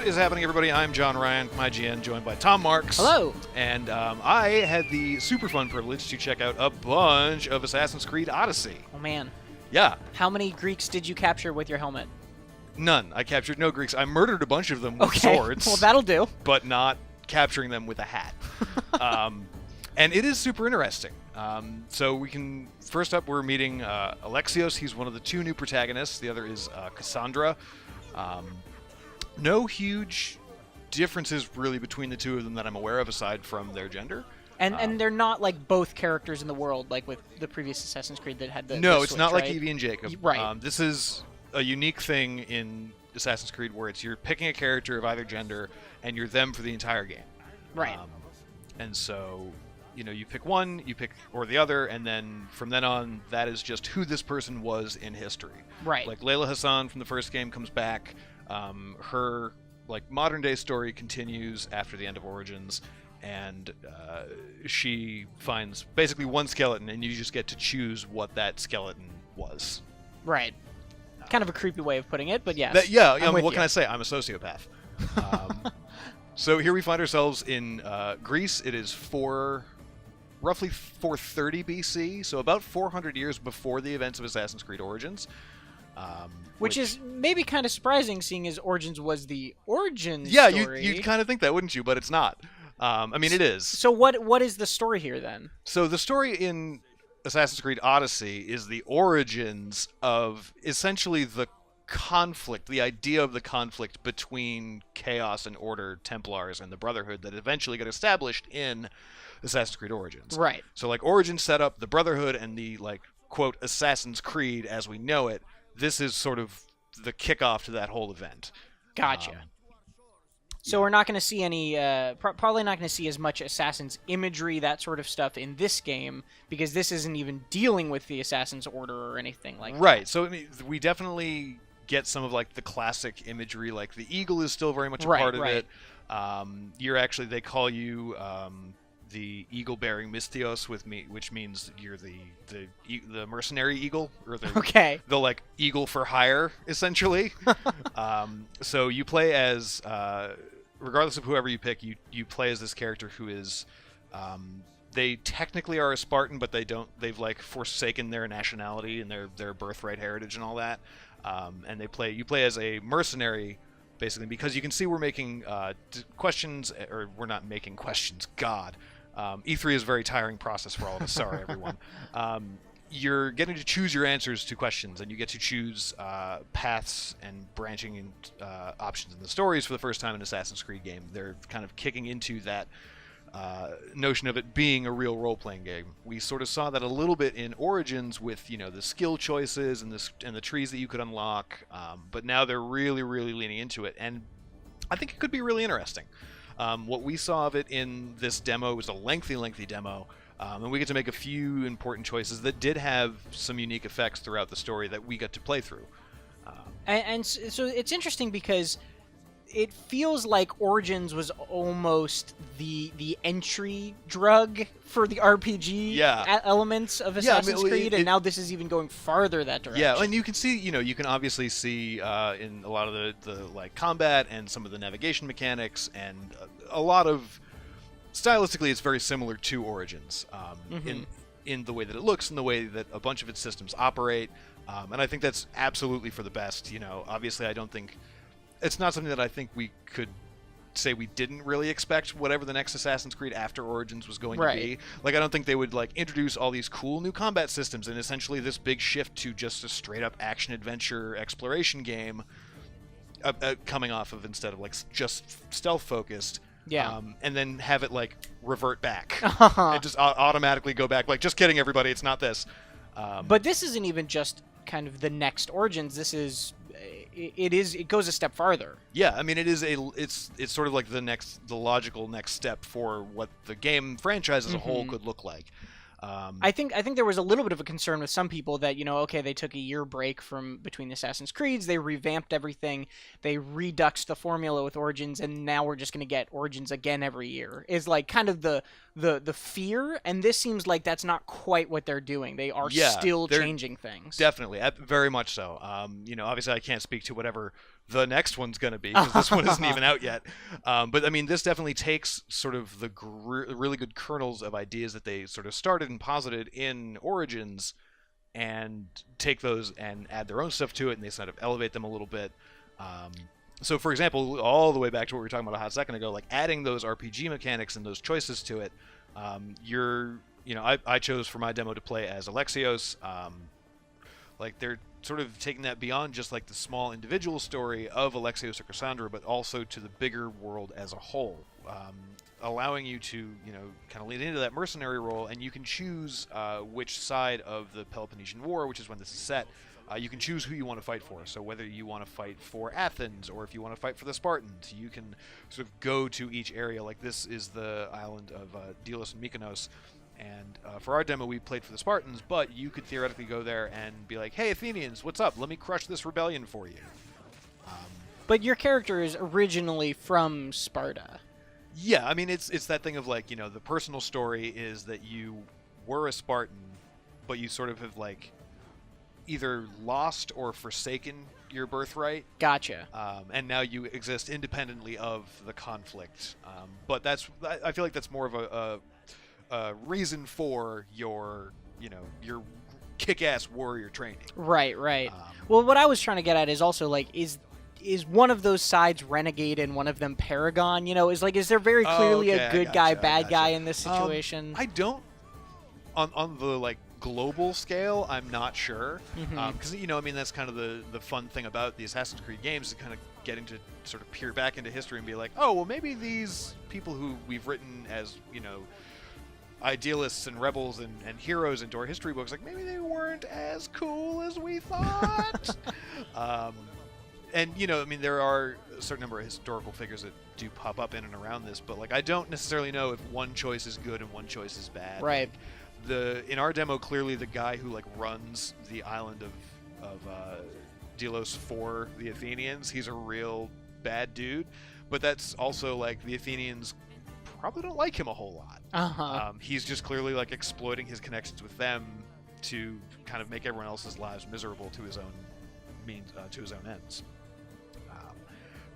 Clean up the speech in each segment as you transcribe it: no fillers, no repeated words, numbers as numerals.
What is happening, everybody? I'm John Ryan, my GN, joined by Tom Marks. Hello. And I had the super fun privilege to check out a bunch of Assassin's Creed Odyssey. Oh, man. Yeah. How many Greeks did you capture with your helmet? None. I captured no Greeks. I murdered a bunch of them with swords. Well, that'll do. But not capturing them with a hat. And it is super interesting. So we can... First up, we're meeting Alexios. He's one of the two new protagonists. The other is Cassandra. No huge differences really between the two of them that I'm aware of, aside from their gender. And they're not like both characters in the world, like with the previous Assassin's Creed that had the No, the it's switch, not like right? Evie and Jacob. Right. This is a unique thing in Assassin's Creed where it's you're picking a character of either gender and you're them for the entire game. Right. And so, you know, you pick one, you pick or the other, and then from then on, that is just who this person was in history. Right. Like Layla Hassan from the first game comes back. Her like modern day story continues after the end of Origins, and she finds basically one skeleton, and you just get to choose what that skeleton was. Right. Kind of a creepy way of putting it, but yes. What can I say? I'm a sociopath. So here we find ourselves in Greece. It is roughly 430 BC, so about 400 years before the events of Assassin's Creed Origins. Which is maybe kind of surprising, seeing as Origins was the origin story. Yeah, you'd kind of think that, wouldn't you? But it's not. I mean, it is. So what is the story here, then? So the story in Assassin's Creed Odyssey is the origins of essentially the conflict, the idea of the conflict between Chaos and Order, Templars, and the Brotherhood that eventually got established in Assassin's Creed Origins. Right. So, like, Origins set up the Brotherhood and the, like, quote, Assassin's Creed as we know it. This is sort of the kickoff to that whole event. Gotcha. So we're not going to see any, probably not going to see as much Assassin's imagery, that sort of stuff in this game, because this isn't even dealing with the Assassin's Order or anything like that. Right. So I mean, we definitely get some of like the classic imagery, like the eagle is still very much a part of it. You're actually, they call you the eagle-bearing Mystios, which means you're the mercenary eagle, or the like eagle for hire, essentially. So you play as regardless of whoever you pick, you play as this character who is they technically are a Spartan, but they've like forsaken their nationality and their birthright heritage and all that. And you play as a mercenary, basically, because you can see we're making questions, or we're not making questions. God, E3 is a very tiring process for all of us. Sorry, everyone. You're getting to choose your answers to questions, and you get to choose paths and branching options in the stories for the first time in an Assassin's Creed game. They're kind of kicking into that notion of it being a real role-playing game. We sort of saw that a little bit in Origins with, you know, the skill choices and the trees that you could unlock, but now they're really, really leaning into it, and I think it could be really interesting. What we saw of it in this demo was a lengthy demo, and we get to make a few important choices that did have some unique effects throughout the story that we got to play through. And so it's interesting because it feels like Origins was almost the entry drug for the RPG elements of Assassin's Creed, and now this is even going farther that direction. Yeah, and you can see, you can obviously see in a lot of the like combat and some of the navigation mechanics, and a lot of stylistically it's very similar to Origins in the way that it looks and the way that a bunch of its systems operate, and I think that's absolutely for the best. You know, obviously I don't think it's not something that I think we could say we didn't really expect whatever the next Assassin's Creed after Origins was going to be. Like, I don't think they would like introduce all these cool new combat systems and essentially this big shift to just a straight up action adventure exploration game coming off of, instead of like just stealth focused. Yeah. And then have it like revert back and just automatically go back. Like, just kidding, everybody, it's not this. But this isn't even just kind of the next Origins. This is it goes a step farther. Yeah, I mean, it's sort of like the logical next step for what the game franchise as a whole could look like. I think there was a little bit of a concern with some people that, okay, they took a year break from between the Assassin's Creeds, they revamped everything, they reduxed the formula with Origins, and now we're just going to get Origins again every year, is like kind of the fear, and this seems like that's not quite what they're doing. They are still changing things. Definitely, very much so. Obviously I can't speak to whatever the next one's going to be, because this one isn't even out yet. But I mean, this definitely takes sort of the really good kernels of ideas that they sort of started and posited in Origins, and take those and add their own stuff to it, and they sort of elevate them a little bit. So, for example, all the way back to what we were talking about a hot second ago, like adding those RPG mechanics and those choices to it, I chose for my demo to play as Alexios. Like, they're sort of taking that beyond just like the small individual story of Alexios or Cassandra, but also to the bigger world as a whole, allowing you to, kind of lean into that mercenary role, and you can choose which side of the Peloponnesian War, which is when this is set. You can choose who you want to fight for. So whether you want to fight for Athens or if you want to fight for the Spartans, you can sort of go to each area. Like, this is the island of Delos and Mykonos. And for our demo, we played for the Spartans, but you could theoretically go there and be like, hey, Athenians, what's up? Let me crush this rebellion for you. But your character is originally from Sparta. Yeah, I mean, it's that thing of, like, the personal story is that you were a Spartan, but you sort of have, like, either lost or forsaken your birthright. Gotcha. And now you exist independently of the conflict. But I feel like that's more of a reason for your kick-ass warrior training. Right. Well, what I was trying to get at is also, like, is one of those sides renegade and one of them paragon? Is there very clearly a good guy, bad guy in this situation? I don't, on the, like, global scale, I'm not sure, because that's kind of the fun thing about the Assassin's Creed games, is kind of getting to sort of peer back into history and be like, oh, well, maybe these people who we've written as idealists and rebels and heroes into our history books, like, maybe they weren't as cool as we thought. And there are a certain number of historical figures that do pop up in and around this, but, like, I don't necessarily know if one choice is good and one choice is bad. Right. In our demo, clearly the guy who, like, runs the island of Delos for the Athenians, he's a real bad dude. But that's also, like, the Athenians probably don't like him a whole lot. He's just clearly, like, exploiting his connections with them to kind of make everyone else's lives miserable to his own means, to his own ends.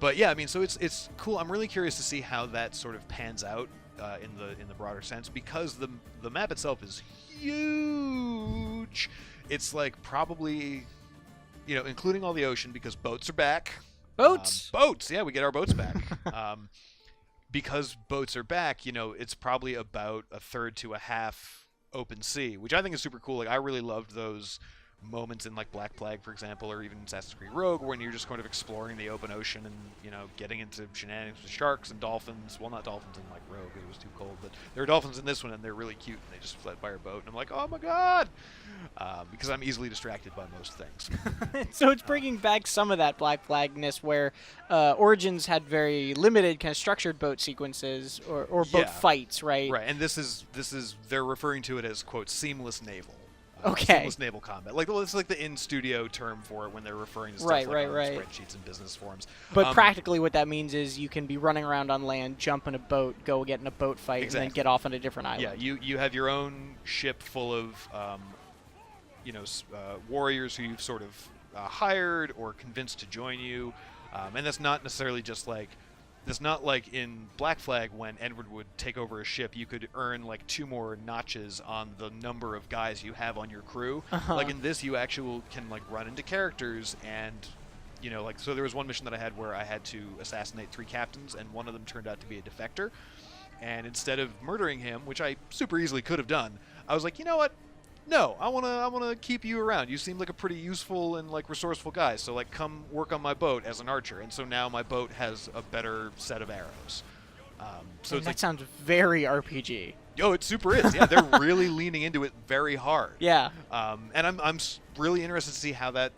But yeah, I mean, so it's cool. I'm really curious to see how that sort of pans out in the broader sense, because the map itself is huge. It's like probably, including all the ocean, because boats are back. Boats, yeah, we get our boats back. Because boats are back, it's probably about a third to a half open sea, which I think is super cool. Like, I really loved those moments in, like, Black Flag, for example, or even Assassin's Creed Rogue, when you're just kind of exploring the open ocean and, getting into shenanigans with sharks and dolphins. Well, not dolphins in, like, Rogue, it was too cold, but there are dolphins in this one, and they're really cute, and they just fled by our boat, and I'm like, oh my god! Because I'm easily distracted by most things. So it's bringing back some of that Black Flagness, where Origins had very limited kind of structured boat sequences or boat fights, right? Right, and this is they're referring to it as, quote, seamless naval. Seamless naval combat. Like, well, it's like the in-studio term for it when they're referring to stuff on spreadsheets and business forums. But practically what that means is you can be running around on land, jump in a boat, go get in a boat fight, and then get off on a different island. Yeah, you have your own ship full of, warriors who you've sort of hired or convinced to join you. And that's not necessarily just like... It's not like in Black Flag when Edward would take over a ship, you could earn like 2 more notches on the number of guys you have on your crew. Like in this, you actually can like run into characters and, so there was one mission that I had where I had to assassinate 3 captains, and one of them turned out to be a defector. And instead of murdering him, which I super easily could have done, I was like, you know what? No, I wanna keep you around. You seem like a pretty useful and like resourceful guy. So like, come work on my boat as an archer. And so now my boat has a better set of arrows. So it's that sounds very RPG. Yo, it super is. Yeah, they're really leaning into it very hard. Yeah. And I'm really interested to see how that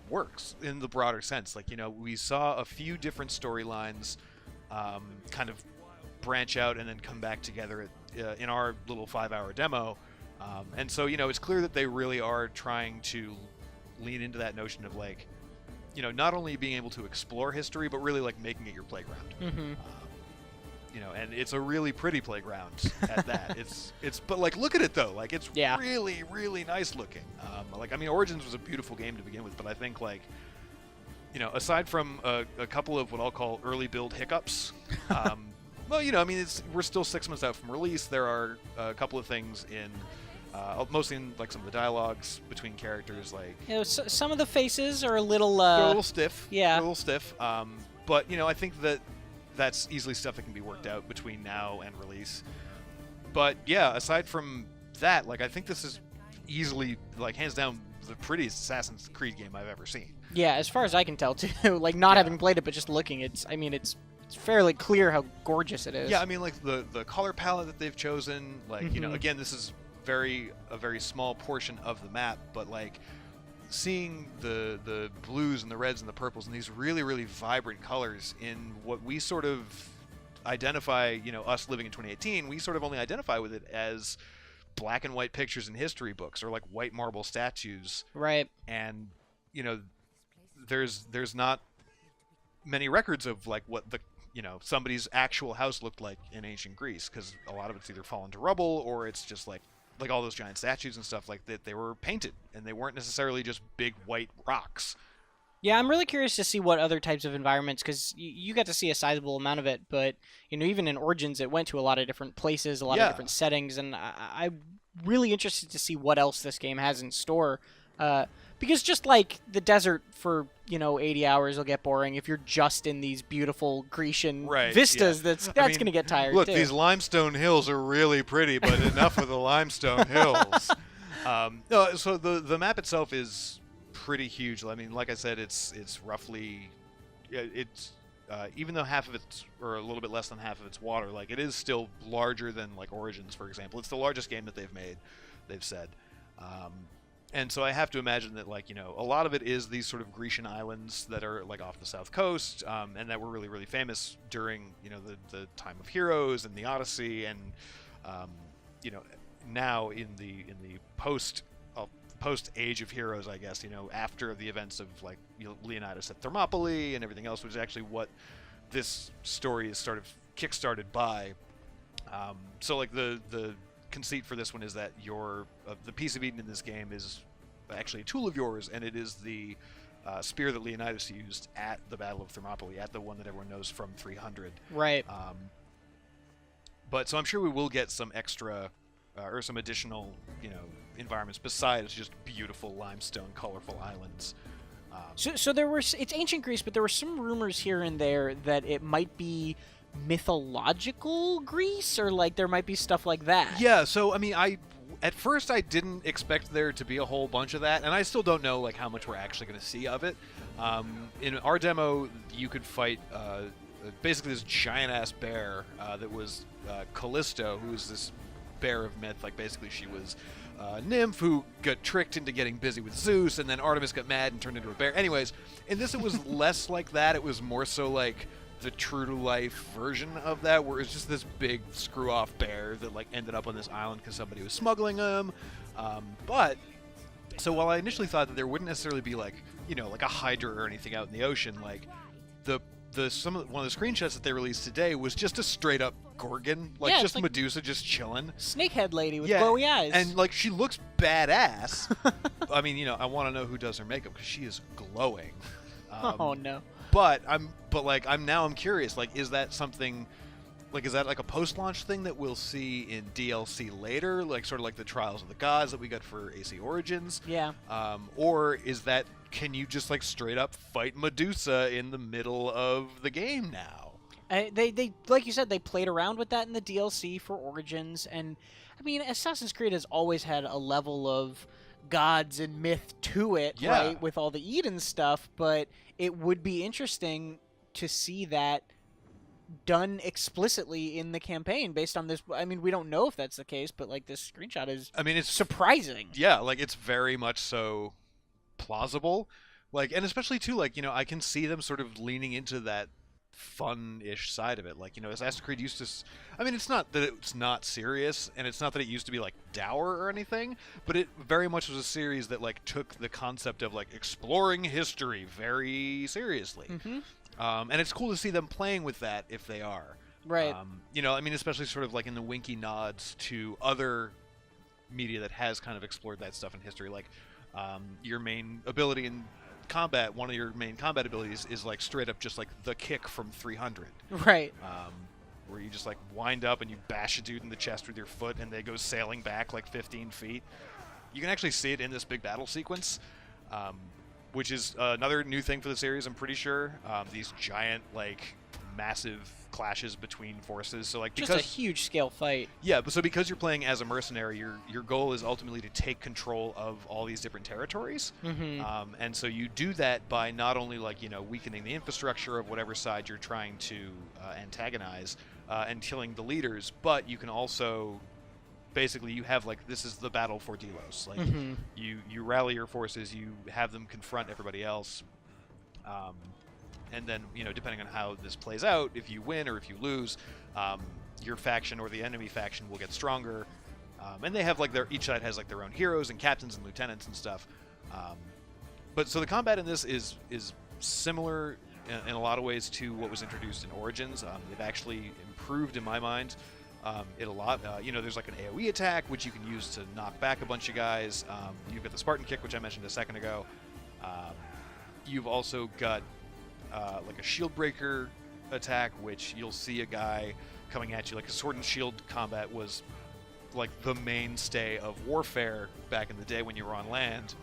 works in the broader sense. Like, we saw a few different storylines kind of branch out and then come back together in our little 5-hour demo. And so, it's clear that they really are trying to lean into that notion of, like, not only being able to explore history, but really, like, making it your playground. And it's a really pretty playground at that. But, like, look at it, though. Like, it's really, really nice looking. Origins was a beautiful game to begin with, but I think, like, aside from a couple of what I'll call early build hiccups, well, I mean, we're still 6 months out from release. There are a couple of things in, mostly in like some of the dialogues between characters, like some of the faces are a little they're a little stiff. Yeah, a little stiff. But I think that's easily stuff that can be worked out between now and release. But yeah, aside from that, like I think this is easily, like hands down, the prettiest Assassin's Creed game I've ever seen. Yeah, as far as I can tell too. Like not having played it, but just looking, it's fairly clear how gorgeous it is. Yeah, I mean, like the color palette that they've chosen, like again, this is a very small portion of the map, but like seeing the blues and the reds and the purples and these really, really vibrant colors in what we sort of identify, us living in 2018, we sort of only identify with it as black and white pictures in history books or like white marble statues. Right. And there's not many records of like what the somebody's actual house looked like in ancient Greece, because a lot of it's either fallen to rubble or it's just like all those giant statues and stuff like that. They were painted and they weren't necessarily just big white rocks. Yeah, I'm really curious to see what other types of environments, because you got to see a sizable amount of it, but even in Origins it went to a lot of different places, a lot of different settings, and I'm really interested to see what else this game has in store. Because just like the desert for 80 hours will get boring if you're just in these beautiful Grecian vistas. Yeah. That's going to get tired. Look, too. These limestone hills are really pretty, but enough of the limestone hills. No, so the map itself is pretty huge. I mean, like I said, it's roughly even though half of it's, or a little bit less than half of it's water, like it is still larger than like Origins, for example. It's the largest game that they've made, they've said. And so I have to imagine that, like, a lot of it is these sort of Grecian islands that are, like, off the south coast, and that were really, really famous during, the time of Heroes and the Odyssey, and, now in the post Age of Heroes, I guess, after the events of, like, Leonidas at Thermopylae and everything else, which is actually what this story is sort of kickstarted by. So, like, the conceit for this one is that the piece of Eden in this game is actually a tool of yours, and it is the spear that Leonidas used at the Battle of Thermopylae, at the one that everyone knows from 300. Right. But so I'm sure we will get some extra or some additional environments besides just beautiful limestone colorful islands. So it's ancient Greece, but there were some rumors here and there that it might be mythological Greece, or like there might be stuff like that. Yeah, so I mean, at first I didn't expect there to be a whole bunch of that, and I still don't know like how much we're actually going to see of it. In our demo, you could fight basically this giant ass bear that was Callisto, who's this bear of myth. Like basically she was a nymph who got tricked into getting busy with Zeus, and then Artemis got mad and turned into a bear. Anyways, in this it was less like that. It was more so like the true-to-life version of that, where it's just this big screw-off bear that like ended up on this island because somebody was smuggling him. But so while I initially thought that there wouldn't necessarily be like like a hydra or anything out in the ocean, like one of the screenshots that they released today was just a straight-up Gorgon, like just like Medusa just chilling, snakehead lady with glowy eyes, and like she looks badass. I mean, I want to know who does her makeup because she is glowing. Oh no. But I'm curious, like, is that something, like, is that like a post-launch thing that we'll see in DLC later, like sort of like the Trials of the Gods that we got for AC Origins? Yeah. Or is that, can you just like straight up fight Medusa in the middle of the game now? They like you said, they played around with that in the DLC for Origins, and I mean, Assassin's Creed has always had a level of gods and myth to it, right, with all the Eden stuff, but it would be interesting to see that done explicitly in the campaign based on this. I mean, we don't know if that's the case, but like this screenshot is, I mean, it's surprising. Yeah, like it's very much so plausible. Like, and especially too, like, I can see them sort of leaning into that fun-ish side of it. Like, Assassin's Creed used to, I mean, it's not that it's not serious, and it's not that it used to be like dour or anything, but it very much was a series that like took the concept of like exploring history very seriously. Mm-hmm. And it's cool to see them playing with that if they are. Right. I mean, especially sort of like in the winky nods to other media that has kind of explored that stuff in history, like your main ability in combat, one of your main combat abilities is like straight up just like the kick from 300. Right. Where you just like wind up and you bash a dude in the chest with your foot and they go sailing back like 15 feet. You can actually see it in this big battle sequence, which is another new thing for the series, I'm pretty sure. These giant, like, massive clashes between forces. So, like, just a huge scale fight. Yeah, but so because you're playing as a mercenary, your goal is ultimately to take control of all these different territories. And so you do that by not only, like, you know, weakening the infrastructure of whatever side you're trying to antagonize and killing the leaders, but you can also basically you have like this is the battle for Delos. Like you rally your forces, you have them confront everybody else. And then, you know, depending on how this plays out, if you win or if you lose, your faction or the enemy faction will get stronger. And they have like each side has like their own heroes and captains and lieutenants and stuff. But so the combat in this is similar in a lot of ways to what was introduced in Origins. They've actually improved in my mind it a lot. You know, there's like an AoE attack, which you can use to knock back a bunch of guys. You've got the Spartan kick, which I mentioned a second ago. You've also got like a shield breaker attack, which you'll see a guy coming at you. Like a sword and shield combat was like the mainstay of warfare back in the day when you were on land.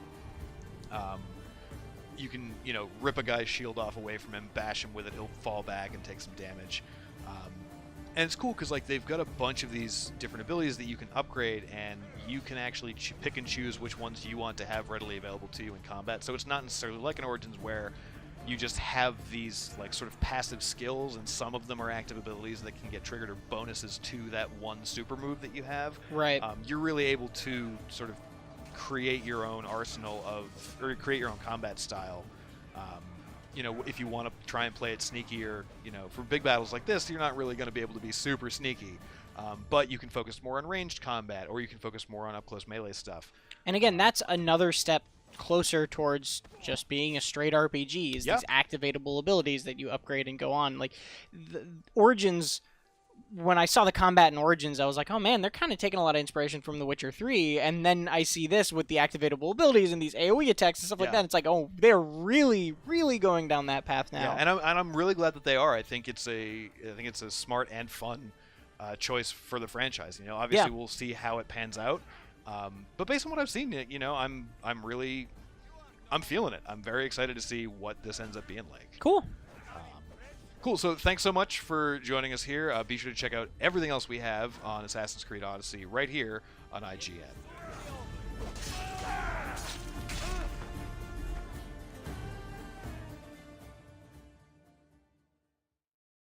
You can, you know, rip a guy's shield off away from him, bash him with it, he'll fall back and take some damage. And it's cool because like they've got a bunch of these different abilities that you can upgrade, and you can actually pick and choose which ones you want to have readily available to you in combat. So it's not necessarily like in Origins where you just have these like sort of passive skills, and some of them are active abilities that can get triggered or bonuses to that one super move that you have. Right. You're really able to sort of create your own arsenal or create your own combat style. You know, if you want to try and play it sneakier, you know, for big battles like this, you're not really going to be able to be super sneaky. But you can focus more on ranged combat, or you can focus more on up-close melee stuff. And again, that's another step closer towards just being a straight RPG, is these activatable abilities that you upgrade and go on. Like, the Origins, when I saw the combat in Origins, I was like, oh man, they're kind of taking a lot of inspiration from The Witcher 3, and then I see this with the activatable abilities and these AoE attacks and stuff like that, and it's like, oh, they're really, really going down that path now. Yeah, and I'm really glad that they are. I think it's a smart and fun choice for the franchise. You know, obviously we'll see how it pans out, but based on what I've seen, you know, I'm feeling it. I'm very excited to see what this ends up being like. Cool. Cool, so thanks so much for joining us here. Be sure to check out everything else we have on Assassin's Creed Odyssey right here on IGN.